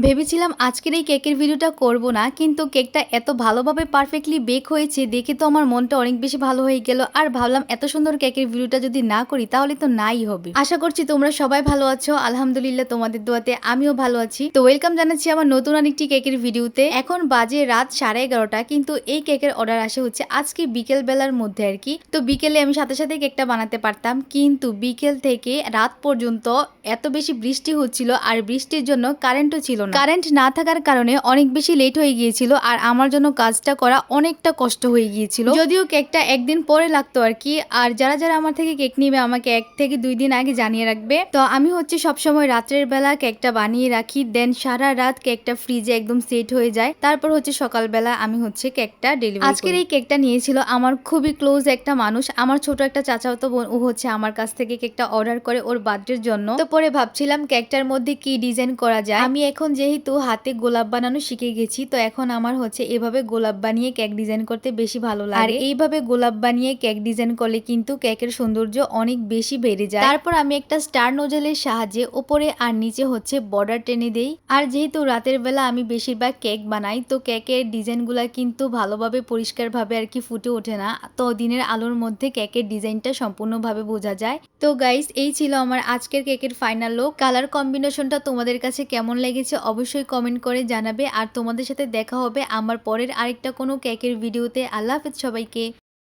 ভেবেছিলাম আজকের এই কেকের ভিডিওটা করব না, কিন্তু কেকটা এত ভালোভাবে পারফেক্টলি বেক হয়েছে দেখে তো আমার মনটা অনেক বেশি ভালো হয়ে গেল। আর ভাবলাম এত সুন্দর কেকের ভিডিওটা যদি না করি তাহলে তো নাই হবে। আশা করছি তোমরা সবাই ভালো আছো, আলহামদুলিল্লাহ তোমাদের দোয়াতে আমিও ভালো আছি। তো ওয়েলকাম জানাচ্ছি আমার নতুন আরেকটি কেকের ভিডিওতে। এখন বাজে রাত 11:30, কিন্তু এই কেকের অর্ডার আসে হচ্ছে আজকে বিকেল বেলার মধ্যে আর কি। তো বিকেলে আমি সাথে সাথে কেকটা বানাতে পারতাম, কিন্তু বিকেল থেকে রাত পর্যন্ত এত বেশি বৃষ্টি হচ্ছিল আর বৃষ্টির জন্য কারেন্টও ছিল না। কারেন্ট না থাকার কারণে অনেক বেশি লেট হয়ে গিয়েছিল আর আমার জন্য কাজটা করা অনেকটা কষ্ট হয়ে গিয়েছিল। যদিও কেকটা একদিন পরে লাগতো আর কি। আর যারা যারা আমার থেকে কেক নিবে আমাকে 1 থেকে 2 দিন আগে জানিয়ে রাখবে। তো আমি হচ্ছে সবসময় রাত্রের বেলা কেকটা বানিয়ে রাখি, দেন সারা রাত কেকটা ফ্রিজে একদম সেট হয়ে যায়, তারপর হচ্ছে সকালবেলা আমি হচ্ছে কেকটা ডেলিভারি করি। আজকের এই কেকটা নিয়েছিল আমার খুবই ক্লোজ একটা মানুষ, আমার ছোট একটা চাচাতো বোন। ও হচ্ছে আমার কাছ থেকে কেকটা অর্ডার করে ওর বার্থডের জন্য। তো পরে ভাবছিলাম কেকটার মধ্যে কি ডিজাইন করা যায়। আমি এখন যেহেতু হাতে গোলাপ বানানো শিখে গেছি, তো এখন আমার হচ্ছে এভাবে গোলাপ বানিয়ে কেক ডিজাইন করতে বেশি ভালো লাগে। আর এইভাবে গোলাপ বানিয়ে কেক ডিজাইন করলে কিন্তু কেকের সৌন্দর্য অনেক বেশি বেড়ে যায়। তারপর আমি একটা স্টার নোজেলের সাহায্যে উপরে আর নিচে হচ্ছে বর্ডার টেনে দেই। আর যেহেতু রাতের বেলা আমি বেশিরভাগ কেক বানাই, তো কেকের ডিজাইন গুলা কিন্তু ভালোভাবে পরিষ্কার ভাবে আর কি ফুটে ওঠে না। তো দিনের আলোর মধ্যে কেকের ডিজাইনটা সম্পূর্ণভাবে বোঝা যায়। তো গাইস, এই ছিল আমার আজকের কেকের ফাইনাল লুক। কালার কম্বিনেশনটা তোমাদের কাছে কেমন লেগেছে অবশ্যই কমেন্ট করে জানাবে। আর তোমাদের সাথে দেখা হবে আমার পরের আরেকটা কোনো কেকের ভিডিওতে। আল্লাহ হাফেজ সবাইকে।